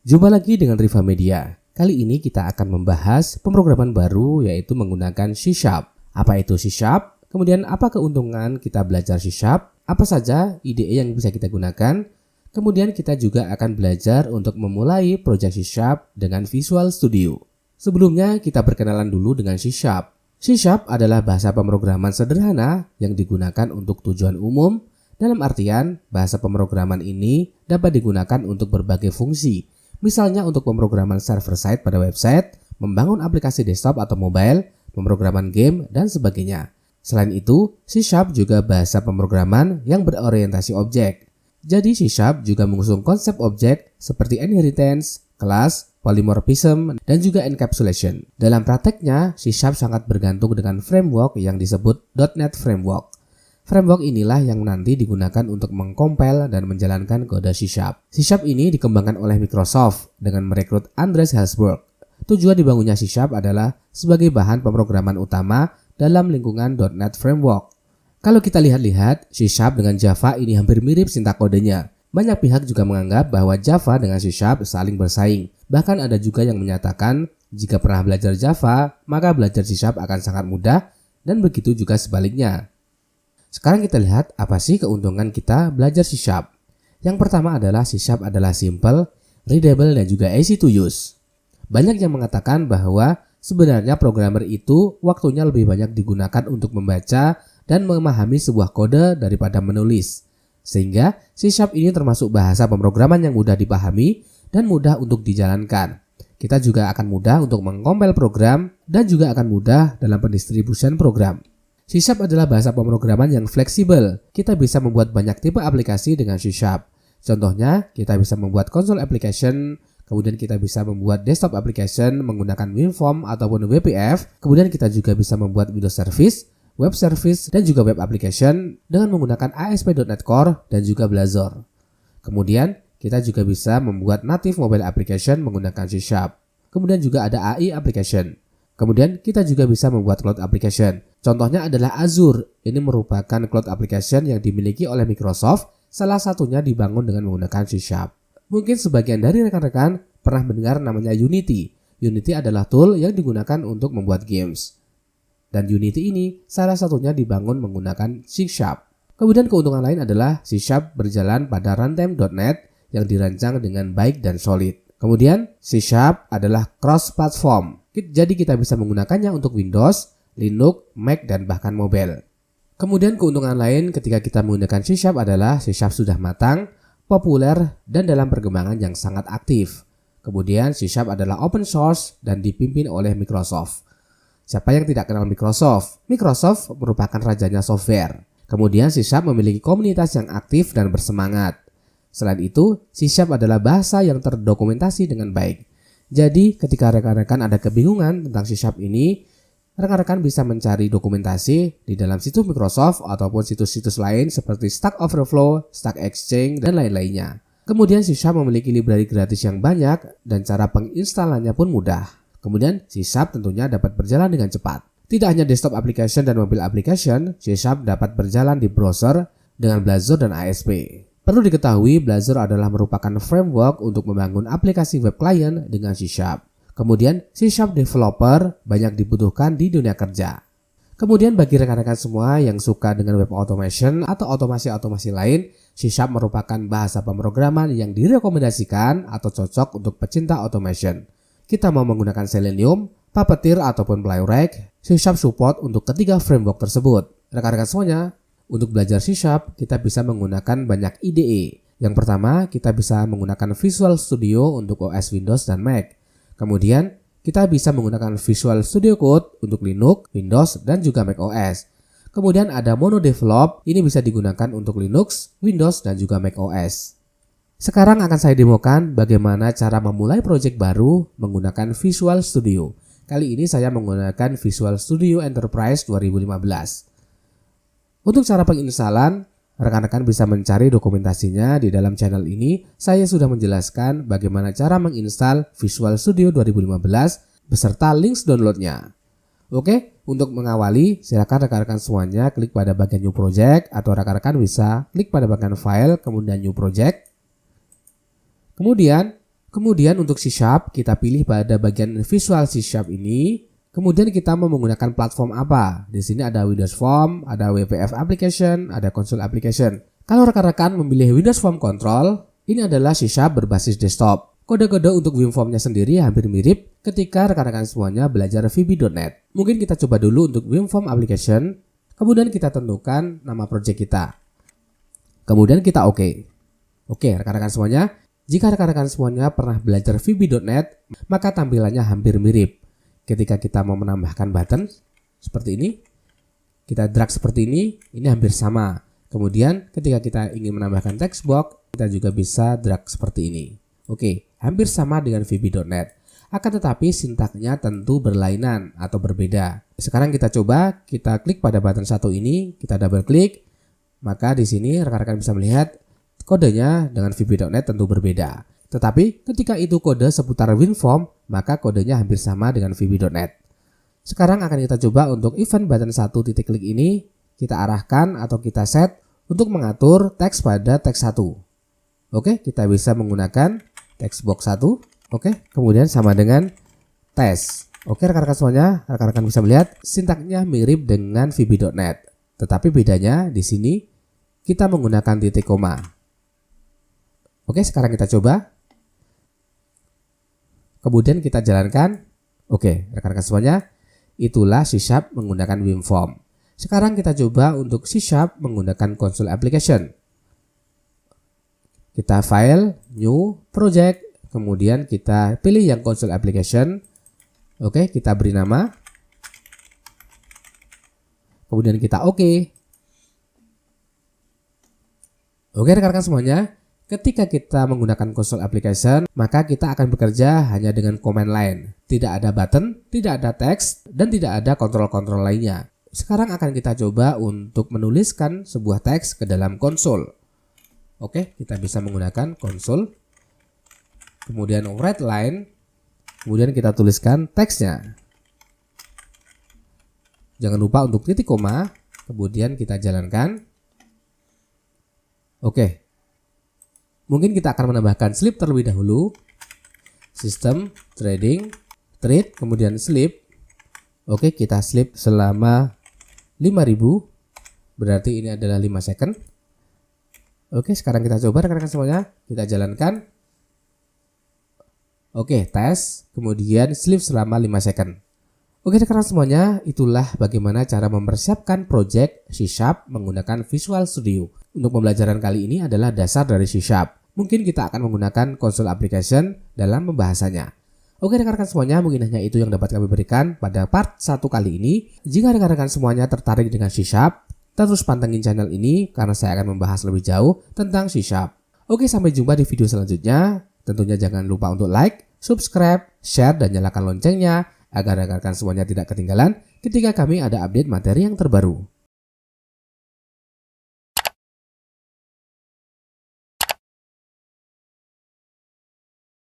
Jumpa lagi dengan Riva Media. Kali ini kita akan membahas pemrograman baru yaitu menggunakan C#. Apa itu C#? Kemudian apa keuntungan kita belajar C#? Apa saja IDE yang bisa kita gunakan? Kemudian kita juga akan belajar untuk memulai proyek C# dengan Visual Studio. Sebelumnya kita perkenalan dulu dengan C#. C# adalah bahasa pemrograman sederhana yang digunakan untuk tujuan umum. Dalam artian, bahasa pemrograman ini dapat digunakan untuk berbagai fungsi. Misalnya untuk pemrograman server-side pada website, membangun aplikasi desktop atau mobile, pemrograman game, dan sebagainya. Selain itu, C# juga bahasa pemrograman yang berorientasi objek. Jadi C# juga mengusung konsep objek seperti inheritance, class, polymorphism, dan juga encapsulation. Dalam prakteknya, C# sangat bergantung dengan framework yang disebut .NET Framework. Framework inilah yang nanti digunakan untuk mengcompile dan menjalankan kode C#. C# ini dikembangkan oleh Microsoft dengan merekrut Andreas Hillsberg. Tujuan dibangunnya C# adalah sebagai bahan pemrograman utama dalam lingkungan .NET Framework. Kalau kita lihat-lihat, C# dengan Java ini hampir mirip sintak kodenya. Banyak pihak juga menganggap bahwa Java dengan C# saling bersaing. Bahkan ada juga yang menyatakan jika pernah belajar Java, maka belajar C# akan sangat mudah dan begitu juga sebaliknya. Sekarang kita lihat apa sih keuntungan kita belajar C#. Yang pertama adalah C# adalah simple, readable, dan juga easy to use. Banyak yang mengatakan bahwa sebenarnya programmer itu waktunya lebih banyak digunakan untuk membaca dan memahami sebuah kode daripada menulis. Sehingga C# ini termasuk bahasa pemrograman yang mudah dipahami dan mudah untuk dijalankan. Kita juga akan mudah untuk mengcompile program dan juga akan mudah dalam pendistribusian program. C# adalah bahasa pemrograman yang fleksibel. Kita bisa membuat banyak tipe aplikasi dengan C#. Contohnya, kita bisa membuat console application, kemudian kita bisa membuat desktop application menggunakan WinForm ataupun WPF, kemudian kita juga bisa membuat Windows Service, web service, dan juga web application dengan menggunakan ASP.NET Core dan juga Blazor. Kemudian, kita juga bisa membuat native mobile application menggunakan C#. Kemudian juga ada AI application. Kemudian, kita juga bisa membuat cloud application. Contohnya adalah Azure. Ini merupakan cloud application yang dimiliki oleh Microsoft, salah satunya dibangun dengan menggunakan C#. Mungkin sebagian dari rekan-rekan pernah mendengar namanya Unity. Unity adalah tool yang digunakan untuk membuat games. Dan Unity ini salah satunya dibangun menggunakan C#. Kemudian keuntungan lain adalah C# berjalan pada runtime.NET yang dirancang dengan baik dan solid. Kemudian C# adalah cross-platform. Jadi kita bisa menggunakannya untuk Windows, Linux, Mac, dan bahkan mobile. Kemudian keuntungan lain ketika kita menggunakan C# adalah C# sudah matang, populer, dan dalam perkembangan yang sangat aktif. Kemudian C# adalah open source dan dipimpin oleh Microsoft. Siapa yang tidak kenal Microsoft? Microsoft merupakan rajanya software. Kemudian C# memiliki komunitas yang aktif dan bersemangat. Selain itu, C# adalah bahasa yang terdokumentasi dengan baik. Jadi, ketika rekan-rekan ada kebingungan tentang C# ini, rekan-rekan bisa mencari dokumentasi di dalam situs Microsoft ataupun situs-situs lain seperti Stack Overflow, Stack Exchange, dan lain-lainnya. Kemudian C# memiliki library gratis yang banyak dan cara penginstalannya pun mudah. Kemudian C# tentunya dapat berjalan dengan cepat. Tidak hanya desktop application dan mobile application, C# dapat berjalan di browser dengan Blazor dan ASP. Perlu diketahui, Blazor adalah merupakan framework untuk membangun aplikasi web client dengan C#. Kemudian C# developer banyak dibutuhkan di dunia kerja. Kemudian bagi rekan-rekan semua yang suka dengan web automation atau otomasi-otomasi lain, C# merupakan bahasa pemrograman yang direkomendasikan atau cocok untuk pecinta automation. Kita mau menggunakan Selenium, Puppeteer, ataupun Playwright, C# support untuk ketiga framework tersebut. Rekan-rekan semuanya, untuk belajar C# kita bisa menggunakan banyak IDE. Yang pertama, kita bisa menggunakan Visual Studio untuk OS Windows dan Mac. Kemudian, kita bisa menggunakan Visual Studio Code untuk Linux, Windows, dan juga Mac OS. Kemudian ada MonoDevelop, ini bisa digunakan untuk Linux, Windows, dan juga Mac OS. Sekarang akan saya demokan bagaimana cara memulai proyek baru menggunakan Visual Studio. Kali ini saya menggunakan Visual Studio Enterprise 2015. Untuk cara penginstalan, rekan-rekan bisa mencari dokumentasinya di dalam channel ini. Saya sudah menjelaskan bagaimana cara menginstal Visual Studio 2015 beserta links downloadnya. Oke, untuk mengawali, silakan rekan-rekan semuanya klik pada bagian New Project atau rekan-rekan bisa klik pada bagian File, kemudian New Project. Kemudian, Kemudian untuk C#, kita pilih pada bagian Visual C# ini. Kemudian kita mau menggunakan platform apa? Di sini ada Windows Form, ada WPF Application, ada Console Application. Kalau rekan-rekan memilih Windows Form Control, ini adalah C# berbasis desktop. Kode-kode untuk WinForm-nya sendiri hampir mirip ketika rekan-rekan semuanya belajar VB.NET. Mungkin kita coba dulu untuk WinForm Application, kemudian kita tentukan nama project kita. Kemudian kita OK. Oke, rekan-rekan semuanya, jika rekan-rekan semuanya pernah belajar VB.NET, maka tampilannya hampir mirip. Ketika kita mau menambahkan button, seperti ini, kita drag seperti ini hampir sama. Kemudian ketika kita ingin menambahkan text box, kita juga bisa drag seperti ini. Oke, hampir sama dengan VB.NET. Akan tetapi sintaknya tentu berlainan atau berbeda. Sekarang kita coba, kita klik pada button satu ini, kita double klik. Maka di sini rekan-rekan bisa melihat kodenya dengan VB.NET tentu berbeda. Tetapi ketika itu kode seputar WinForm, maka kodenya hampir sama dengan VB.NET. Sekarang akan kita coba untuk event button satu titik klik ini, kita arahkan atau kita set untuk mengatur teks pada teks 1. Oke, kita bisa menggunakan text box 1. Oke, kemudian sama dengan tes. Oke, rekan-rekan semuanya, rekan-rekan bisa melihat sintaknya mirip dengan VB.NET. Tetapi bedanya di sini kita menggunakan titik koma. Oke, sekarang kita coba. Kemudian kita jalankan. Oke, rekan-rekan semuanya, itulah C# menggunakan WinForm. Sekarang kita coba untuk C# menggunakan Console Application. Kita file, new, project, kemudian kita pilih yang Console Application. Oke, kita beri nama. Kemudian kita OK. Oke, rekan-rekan semuanya, ketika kita menggunakan Console Application, maka kita akan bekerja hanya dengan command line. Tidak ada button, tidak ada teks, dan tidak ada kontrol-kontrol lainnya. Sekarang akan kita coba untuk menuliskan sebuah teks ke dalam konsol. Oke, kita bisa menggunakan konsol. Kemudian write line. Kemudian kita tuliskan teksnya. Jangan lupa untuk titik koma. Kemudian kita jalankan. Oke. Mungkin kita akan menambahkan sleep terlebih dahulu. System, trading, trade, kemudian sleep. Oke, kita sleep selama 5000. Berarti ini adalah 5 second. Oke, sekarang kita coba rekan-rekan semuanya. Kita jalankan. Oke, tes. Kemudian sleep selama 5 second. Oke, rekan-rekan semuanya, itulah bagaimana cara mempersiapkan project C# menggunakan Visual Studio. Untuk pembelajaran kali ini adalah dasar dari C#. Mungkin kita akan menggunakan Console Application dalam pembahasannya. Oke, rekan-rekan semuanya, mungkin hanya itu yang dapat kami berikan pada part 1 kali ini. Jika rekan-rekan semuanya tertarik dengan C#, terus pantengin channel ini karena saya akan membahas lebih jauh tentang C#. Oke, sampai jumpa di video selanjutnya. Tentunya jangan lupa untuk like, subscribe, share, dan nyalakan loncengnya agar rekan-rekan semuanya tidak ketinggalan ketika kami ada update materi yang terbaru.